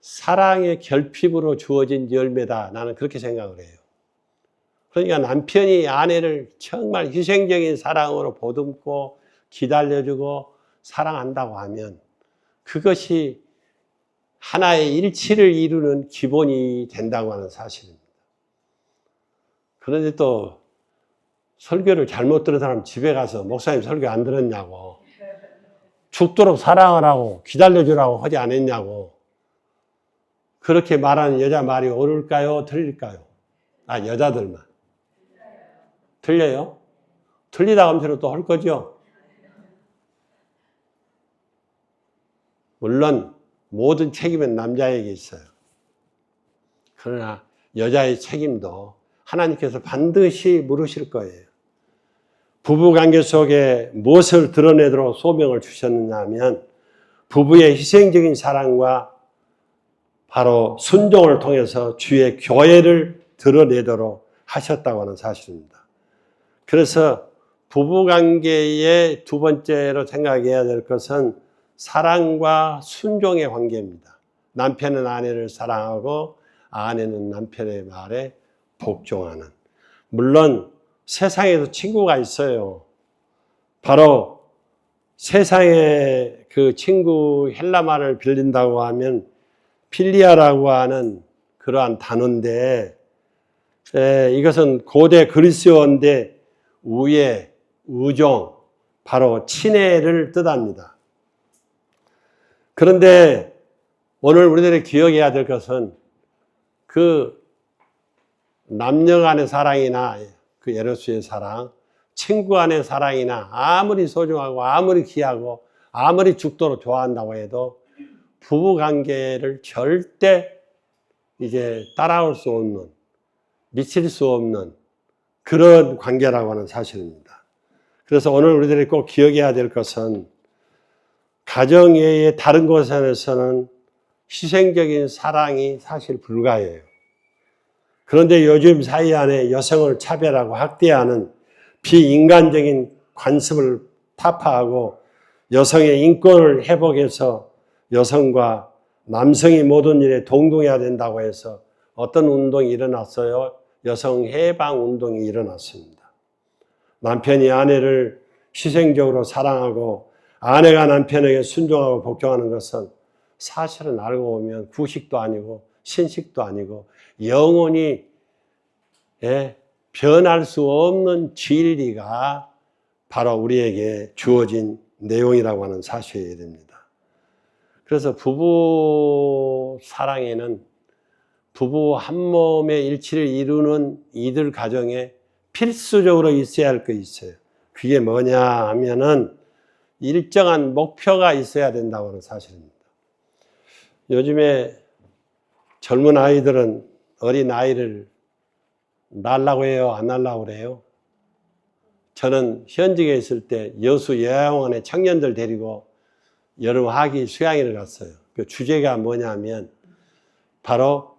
사랑의 결핍으로 주어진 열매다. 나는 그렇게 생각을 해요. 그러니까 남편이 아내를 정말 희생적인 사랑으로 보듬고 기다려주고 사랑한다고 하면 그것이 하나의 일치를 이루는 기본이 된다고 하는 사실입니다. 그런데 또 설교를 잘못 들은 사람 집에 가서 목사님 설교 안 들었냐고, 죽도록 사랑을 하고 기다려주라고 하지 않았냐고, 그렇게 말하는 여자 말이 옳을까요? 틀릴까요? 여자들만. 틀려요? 틀리다 하면서 또 할 거죠? 물론 모든 책임은 남자에게 있어요. 그러나 여자의 책임도 하나님께서 반드시 물으실 거예요. 부부관계 속에 무엇을 드러내도록 소명을 주셨느냐 하면 부부의 희생적인 사랑과 바로 순종을 통해서 주의 교회를 드러내도록 하셨다고 하는 사실입니다. 그래서 부부관계의 두 번째로 생각해야 될 것은 사랑과 순종의 관계입니다. 남편은 아내를 사랑하고 아내는 남편의 말에 복종하는. 물론 세상에도 친구가 있어요. 바로 세상에 그 친구 헬라말을 빌린다고 하면 필리아라고 하는 그러한 단어인데, 이것은 고대 그리스어인데 우애, 우종, 바로 친애를 뜻합니다. 그런데 오늘 우리들이 기억해야 될 것은 그 남녀 간의 사랑이나 그 에로스의 사랑, 친구 간의 사랑이나 아무리 소중하고 아무리 귀하고 아무리 죽도록 좋아한다고 해도 부부관계를 절대 이제 따라올 수 없는, 미칠 수 없는 그런 관계라고 하는 사실입니다. 그래서 오늘 우리들이 꼭 기억해야 될 것은 가정 외의 다른 곳에서는 희생적인 사랑이 사실 불가해요. 그런데 요즘 사회 안에 여성을 차별하고 학대하는 비인간적인 관습을 타파하고 여성의 인권을 회복해서 여성과 남성이 모든 일에 동등해야 된다고 해서 어떤 운동이 일어났어요? 여성 해방 운동이 일어났습니다. 남편이 아내를 희생적으로 사랑하고 아내가 남편에게 순종하고 복종하는 것은 사실은 알고 보면 구식도 아니고 신식도 아니고 영원히 변할 수 없는 진리가 바로 우리에게 주어진 내용이라고 하는 사실이 됩니다. 그래서 부부 사랑에는 부부 한 몸의 일치를 이루는 이들 가정에 필수적으로 있어야 할 게 있어요. 그게 뭐냐 하면은 일정한 목표가 있어야 된다고 하는 사실입니다. 요즘에 젊은 아이들은 어린 아이를 낳으려고 해요? 안 낳으려고 그래요? 저는 현직에 있을 때 여수 요양원에 청년들 데리고 여름 학위 수양회를 갔어요. 그 주제가 뭐냐면 바로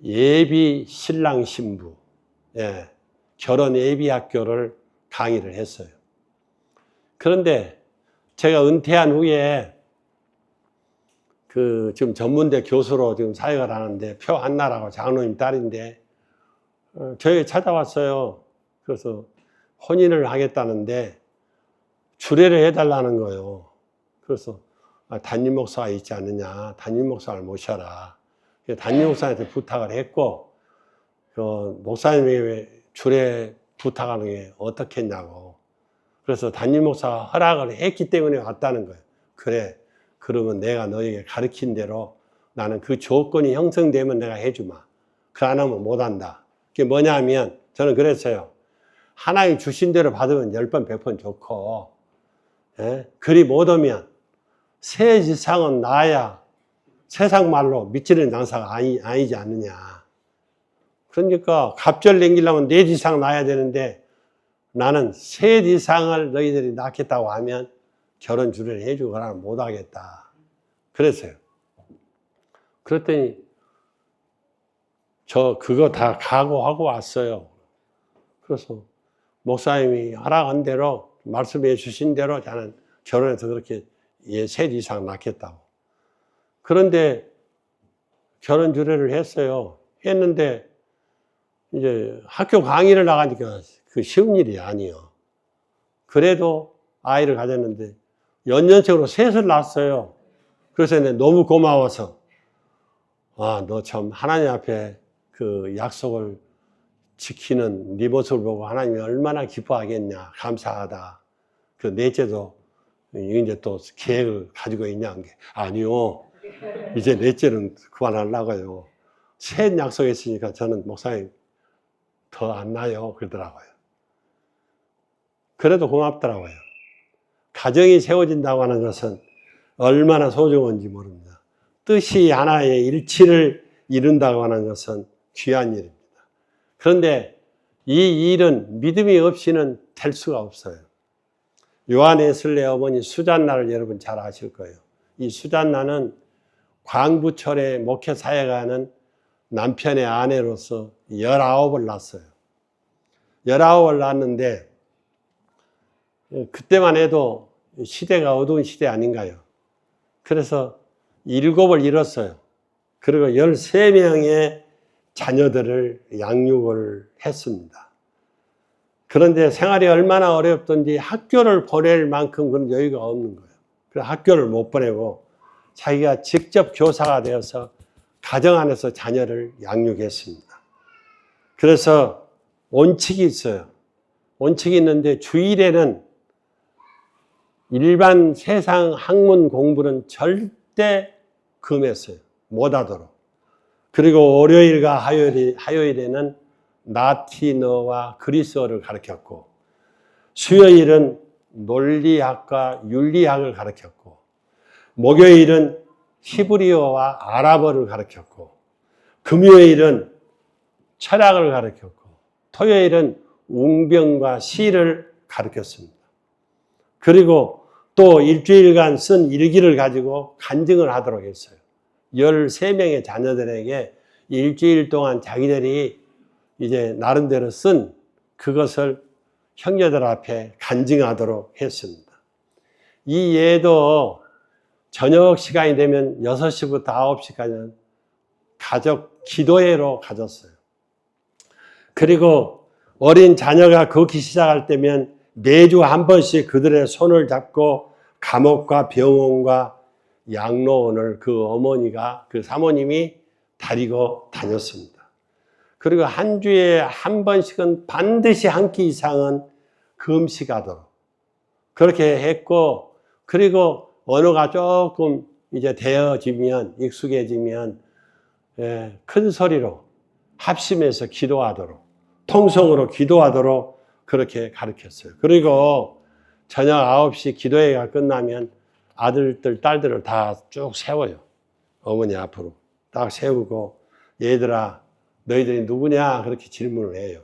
예비 신랑 신부, 결혼 예비 학교를 강의를 했어요. 그런데 제가 은퇴한 후에 지금 전문대 교수로 지금 사역을 하는데 표한나라고 장로님 딸인데 저에게 찾아왔어요. 그래서 혼인을 하겠다는데 주례를 해달라는 거예요. 그래서 담임 목사가 있지 않느냐, 담임 목사를 모셔라. 담임 목사한테 부탁을 했고 목사님에게 주례 부탁하는 게 어떻겠냐고. 그래서 담임 목사가 허락을 했기 때문에 왔다는 거예요. 그래, 그러면 내가 너에게 가르친 대로 나는 그 조건이 형성되면 내가 해주마. 그거 안 하면 못한다. 그게 뭐냐 하면 저는 그랬어요. 하나님 주신 대로 받으면 10번, 100번 좋고, 그리 못하면 새 지상은 나야 세상 말로 미치는 장사가 아니지 않느냐. 그러니까 갑절 남기려면 네 지상 낳아야 되는데 나는 새 지상을 너희들이 낳겠다고 하면 결혼 주례를 해주고 나는 못하겠다. 그랬어요. 그랬더니 저 그거 다 각오하고 왔어요. 그래서 목사님이 허락한 대로 말씀해 주신 대로 저는 결혼해서 그렇게 셋 이상 낳겠다고. 그런데 결혼 주례를 했어요. 했는데 이제 학교 강의를 나가니까 그 쉬운 일이 아니에요. 그래도 아이를 가졌는데 연년생으로 셋을 낳았어요. 그래서 너무 고마워서 너 참 하나님 앞에 그 약속을 지키는 네 모습을 보고 하나님이 얼마나 기뻐하겠냐, 감사하다. 그 넷째도 이제 또 계획을 가지고 있냐 한 게 아니요. 이제 넷째는 그만하려고요. 셋 약속했으니까 저는 목사님 더 안 나요 그러더라고요. 그래도 고맙더라고요. 가정이 세워진다고 하는 것은 얼마나 소중한지 모릅니다. 뜻이 하나의 일치를 이룬다고 하는 것은 귀한 일입니다. 그런데 이 일은 믿음이 없이는 될 수가 없어요. 요한 웨슬레 어머니 수잔나를 여러분 잘 아실 거예요. 이 수잔나는 광부철에 목회 사역하는 남편의 아내로서 19을 낳았어요. 19을 낳았는데 그때만 해도 시대가 어두운 시대 아닌가요? 그래서 7을 잃었어요. 그리고 13명의 자녀들을 양육을 했습니다. 그런데 생활이 얼마나 어렵던지 학교를 보낼 만큼 그런 여유가 없는 거예요. 그래서 학교를 못 보내고 자기가 직접 교사가 되어서 가정 안에서 자녀를 양육했습니다. 그래서 원칙이 있어요. 원칙이 있는데 주일에는 일반 세상 학문 공부는 절대 금했어요. 못하도록. 그리고 월요일과 화요일에는 라틴어와 그리스어를 가르쳤고, 수요일은 논리학과 윤리학을 가르쳤고, 목요일은 히브리어와 아랍어를 가르쳤고, 금요일은 철학을 가르쳤고, 토요일은 웅병과 시를 가르쳤습니다. 그리고 또 일주일간 쓴 일기를 가지고 간증을 하도록 했어요. 13명의 자녀들에게 일주일 동안 자기들이 이제 나름대로 쓴 그것을 형제들 앞에 간증하도록 했습니다. 이 예도 저녁 시간이 되면 6시부터 9시까지는 가족 기도회로 가졌어요. 그리고 어린 자녀가 걷기 시작할 때면 매주 한 번씩 그들의 손을 잡고 감옥과 병원과 양로원을 그 어머니가, 그 사모님이 다니고 다녔습니다. 그리고 한 주에 한 번씩은 반드시 한 끼 이상은 금식하도록 그렇게 했고, 그리고 언어가 조금 이제 되어지면, 익숙해지면 큰 소리로 합심해서 기도하도록, 통성으로 기도하도록 그렇게 가르쳤어요. 그리고 저녁 9시 기도회가 끝나면 아들들, 딸들을 다 쭉 세워요. 어머니 앞으로 딱 세우고, 얘들아, 너희들이 누구냐? 그렇게 질문을 해요.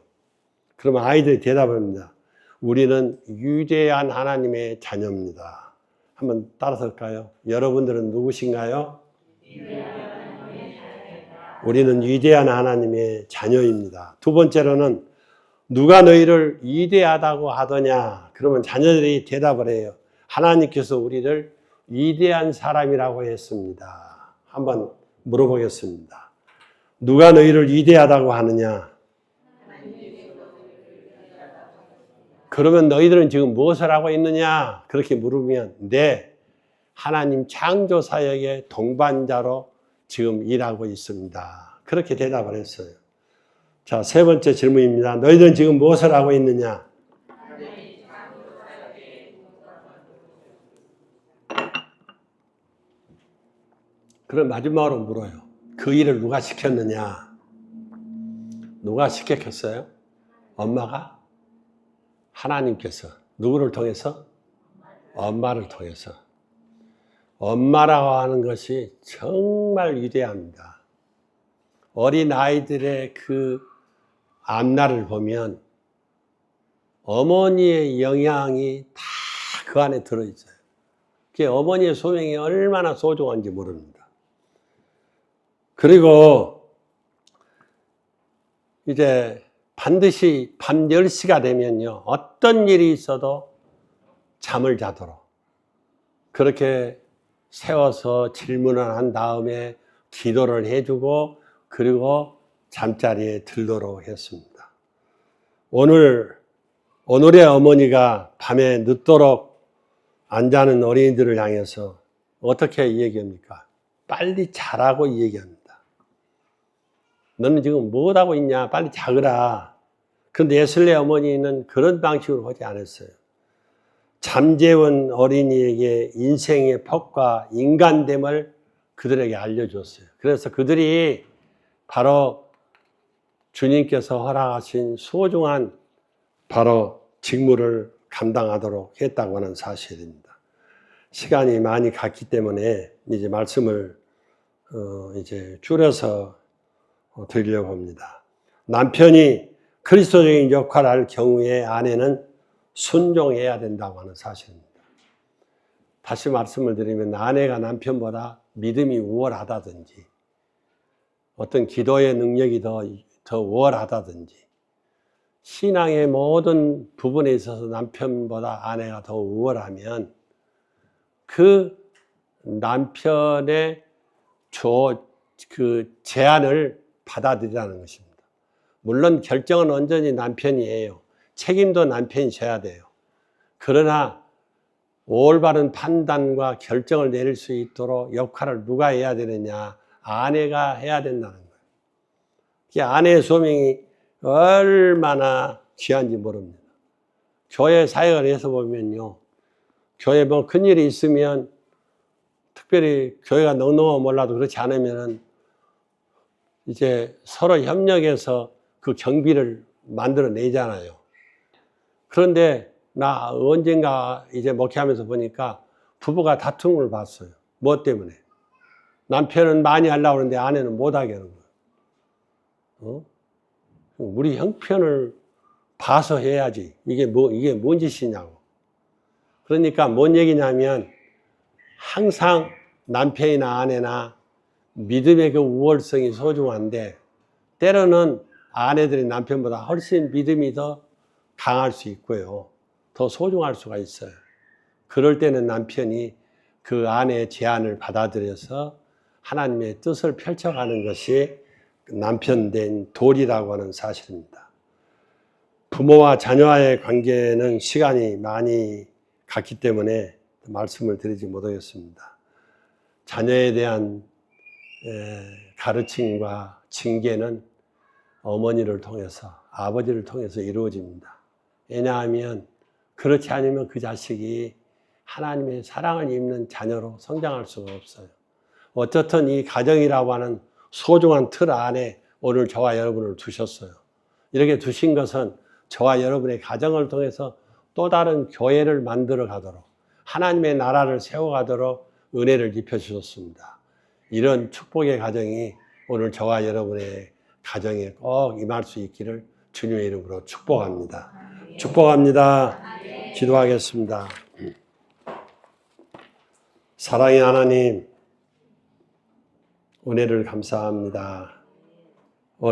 그러면 아이들이 대답합니다. 우리는 위대한 하나님의 자녀입니다. 한번 따라서 할까요? 여러분들은 누구신가요? 우리는 위대한 하나님의 자녀입니다. 두 번째로는 누가 너희를 위대하다고 하더냐? 그러면 자녀들이 대답을 해요. 하나님께서 우리를 위대한 사람이라고 했습니다. 한번 물어보겠습니다. 누가 너희를 위대하다고 하느냐? 그러면 너희들은 지금 무엇을 하고 있느냐? 그렇게 물으면 네, 하나님 창조 사역의 동반자로 지금 일하고 있습니다. 그렇게 대답을 했어요. 자, 세 번째 질문입니다. 너희들은 지금 무엇을 하고 있느냐? 그럼 마지막으로 물어요. 그 일을 누가 시켰느냐? 누가 시켰겠어요? 엄마가? 하나님께서. 누구를 통해서? 엄마를 통해서. 엄마라고 하는 것이 정말 위대합니다. 어린 아이들의 그 앞날을 보면 어머니의 영향이 다 그 안에 들어있어요. 그게 어머니의 소명이 얼마나 소중한지 모릅니다. 그리고 이제 반드시 밤 10시가 되면요, 어떤 일이 있어도 잠을 자도록 그렇게 세워서 질문을 한 다음에 기도를 해주고, 그리고 잠자리에 들도록 했습니다. 오늘의 어머니가 밤에 늦도록 안 자는 어린이들을 향해서 어떻게 얘기합니까? 빨리 자라고 얘기합니다. 너는 지금 무엇하고 있냐? 빨리 자거라. 그런데 웨슬레 어머니는 그런 방식으로 하지 않았어요. 잠재운 어린이에게 인생의 폭과 인간됨을 그들에게 알려줬어요. 그래서 그들이 바로 주님께서 허락하신 소중한 바로 직무를 감당하도록 했다고 하는 사실입니다. 시간이 많이 갔기 때문에 이제 말씀을 이제 줄여서 드리려고 합니다. 남편이 그리스도적인 역할을 할 경우에 아내는 순종해야 된다고 하는 사실입니다. 다시 말씀을 드리면 아내가 남편보다 믿음이 우월하다든지 어떤 기도의 능력이 더 우월하다든지 신앙의 모든 부분에 있어서 남편보다 아내가 더 우월하면 그 남편의 그 제안을 받아들이라는 것입니다. 물론 결정은 온전히 남편이에요. 책임도 남편이 져야 돼요. 그러나 올바른 판단과 결정을 내릴 수 있도록 역할을 누가 해야 되느냐? 아내가 해야 된다는 거예요. 아내의 소명이 얼마나 귀한지 모릅니다. 교회 사역을 해서 보면요. 교회 뭐 큰일이 있으면 특별히 교회가 넉넉하면 몰라도 그렇지 않으면은 이제 서로 협력해서 그 경비를 만들어내잖아요. 그런데 나 언젠가 이제 목회하면서 보니까 부부가 다툼을 봤어요. 뭐 때문에? 남편은 많이 하려고 하는데 아내는 못하게 하는 거예요. 우리 형편을 봐서 해야지. 이게 뭔 짓이냐고. 그러니까 뭔 얘기냐면 항상 남편이나 아내나 믿음의 그 우월성이 소중한데 때로는 아내들이 남편보다 훨씬 믿음이 더 강할 수 있고요. 더 소중할 수가 있어요. 그럴 때는 남편이 그 아내의 제안을 받아들여서 하나님의 뜻을 펼쳐가는 것이 남편 된 도리라고 하는 사실입니다. 부모와 자녀와의 관계는 시간이 많이 갔기 때문에 말씀을 드리지 못하겠습니다. 자녀에 대한 가르침과 징계는 어머니를 통해서, 아버지를 통해서 이루어집니다. 왜냐하면 그렇지 않으면 그 자식이 하나님의 사랑을 입는 자녀로 성장할 수가 없어요. 어쨌든 이 가정이라고 하는 소중한 틀 안에 오늘 저와 여러분을 두셨어요. 이렇게 두신 것은 저와 여러분의 가정을 통해서 또 다른 교회를 만들어 가도록 하나님의 나라를 세워가도록 은혜를 입혀주셨습니다. 이런 축복의 가정이 오늘 저와 여러분의 가정에 꼭 임할 수 있기를 주님의 이름으로 축복합니다. 축복합니다. 기도하겠습니다. 사랑의 하나님, 은혜를 감사합니다.